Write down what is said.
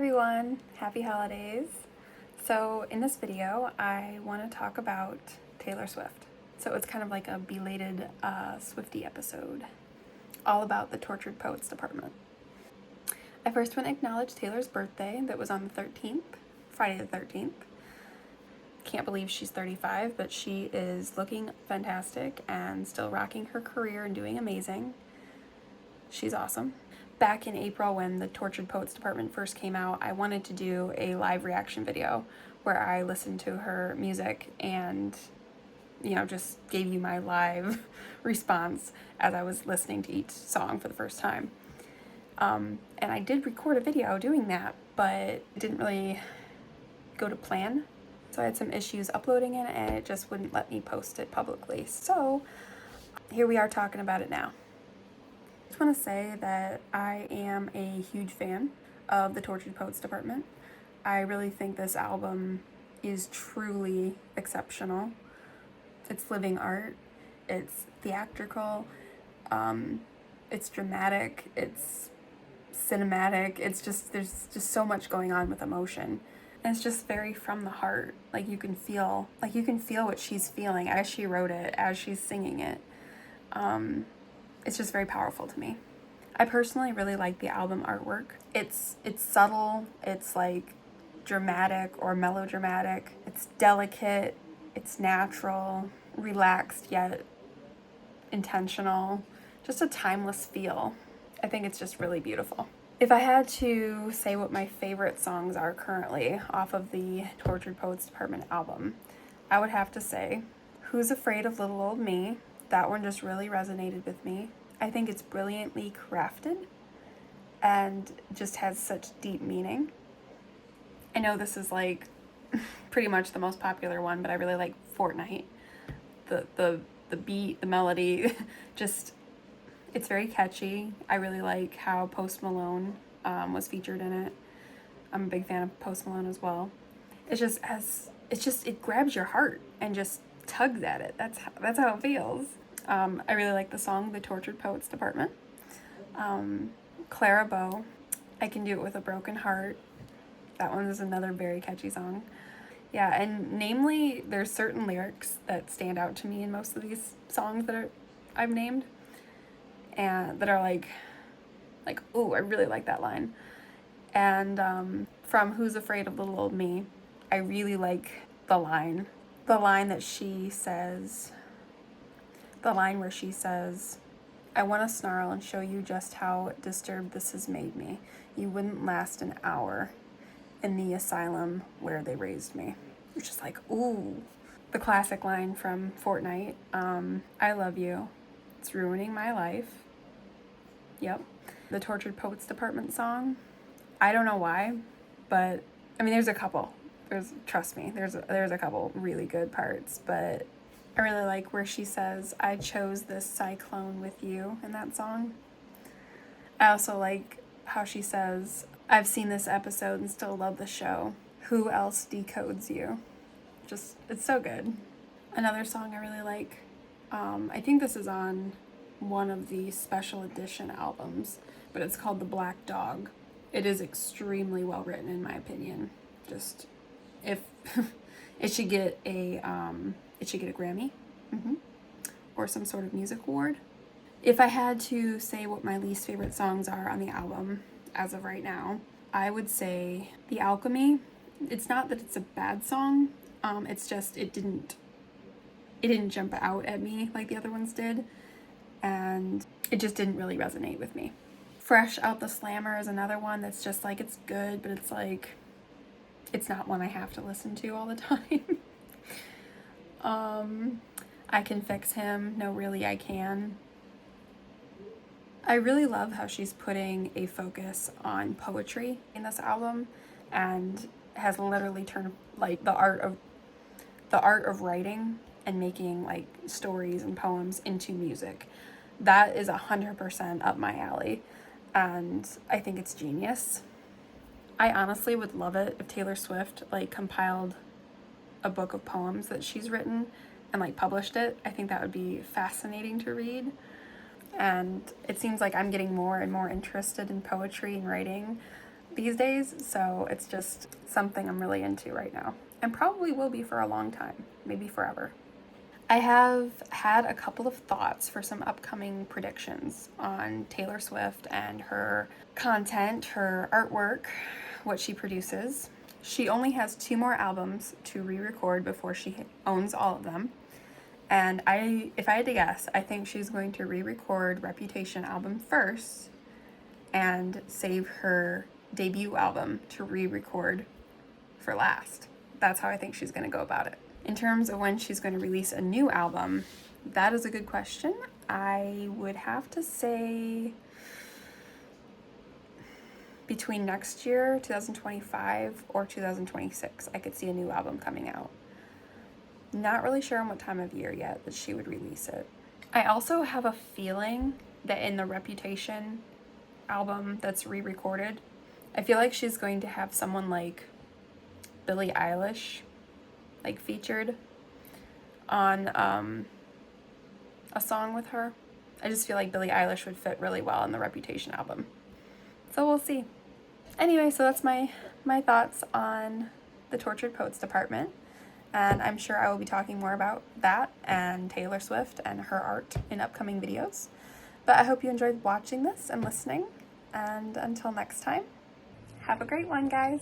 everyone, happy holidays. So in this video, I want to talk about Taylor Swift. So it's kind of like a belated Swiftie episode, all about the Tortured Poets Department. I first want to acknowledge Taylor's birthday that was on the 13th, Friday the 13th. Can't believe she's 35, but she is looking fantastic and still rocking her career and doing amazing. She's awesome. Back in April when the Tortured Poets Department first came out, I wanted to do a live reaction video where I listened to her music and, just gave you my live response as I was listening to each song for the first time. And I did record a video doing that, but it didn't really go to plan. So I had some issues uploading it and it just wouldn't let me post it publicly. So here we are talking about it now. I just want to say that I am a huge fan of the Tortured Poets Department. I really think this album is truly exceptional. It's living art, it's theatrical, it's dramatic, it's cinematic, there's just so much going on with emotion. And it's just very from the heart. You can feel what she's feeling as she wrote it, as she's singing it. It's just very powerful to me. I personally really like the album artwork. It's subtle, it's dramatic or melodramatic. It's delicate, it's natural, relaxed yet intentional. Just a timeless feel. I think it's just really beautiful. If I had to say what my favorite songs are currently off of the Tortured Poets Department album, I would have to say Who's Afraid of Little Old Me? That one just really resonated with me. I think it's brilliantly crafted and just has such deep meaning. I know this is pretty much the most popular one, but I really like Fortnite. The beat, the melody, it's very catchy. I really like how Post Malone was featured in it. I'm a big fan of Post Malone as well. It grabs your heart and just tugs at it. That's how it feels. I really like the song The Tortured Poets Department. Clara Bow, I Can Do It With a Broken Heart. That one is another very catchy song. Yeah, and namely, there's certain lyrics that stand out to me in most of these songs that I've named, and that are ooh, I really like that line. And from Who's Afraid of Little Old Me, I really like the line that she says. The line where she says, I want to snarl and show you just how disturbed this has made me. You wouldn't last an hour in the asylum where they raised me. It's just ooh. The classic line from Fortnite, I love you. It's ruining my life. Yep. The Tortured Poets Department song, I don't know why, but there's a couple. Trust me, there's a couple really good parts, but I really like where she says, I chose this cyclone with you in that song. I also like how she says, I've seen this episode and still love the show. Who else decodes you? It's so good. Another song I really like, I think this is on one of the special edition albums, but it's called The Black Dog. It is extremely well written in my opinion. If it should get a Grammy, or some sort of music award. If I had to say what my least favorite songs are on the album as of right now, I would say The Alchemy. It's not that it's a bad song, it's just it didn't jump out at me like the other ones did, and it just didn't really resonate with me. Fresh Out the Slammer is another one that's just it's good, but it's not one I have to listen to all the time. I Can Fix Him, No Really I Can. I really love how she's putting a focus on poetry in this album and has literally turned the art of writing and making stories and poems into music. That is 100% up my alley, and I think it's genius. I honestly would love it if Taylor Swift compiled a book of poems that she's written and published it. I think that would be fascinating to read. And it seems like I'm getting more and more interested in poetry and writing these days, so it's just something I'm really into right now, and probably will be for a long time, maybe forever. I have had a couple of thoughts for some upcoming predictions on Taylor Swift and her content, her artwork, what she produces. She only has 2 more albums to re-record before she owns all of them. And if I had to guess, I think she's going to re-record Reputation album first and save her debut album to re-record for last. That's how I think she's going to go about it. In terms of when she's going to release a new album, that is a good question. I would have to say between next year, 2025, or 2026, I could see a new album coming out. Not really sure on what time of year yet that she would release it. I also have a feeling that in the Reputation album that's re-recorded, I feel like she's going to have someone like Billie Eilish like featured on a song with her. I just feel like Billie Eilish would fit really well in the Reputation album. So we'll see. Anyway, so that's my thoughts on the Tortured Poets department. And I'm sure I will be talking more about that and Taylor Swift and her art in upcoming videos. But I hope you enjoyed watching this and listening. And until next time, have a great one, guys.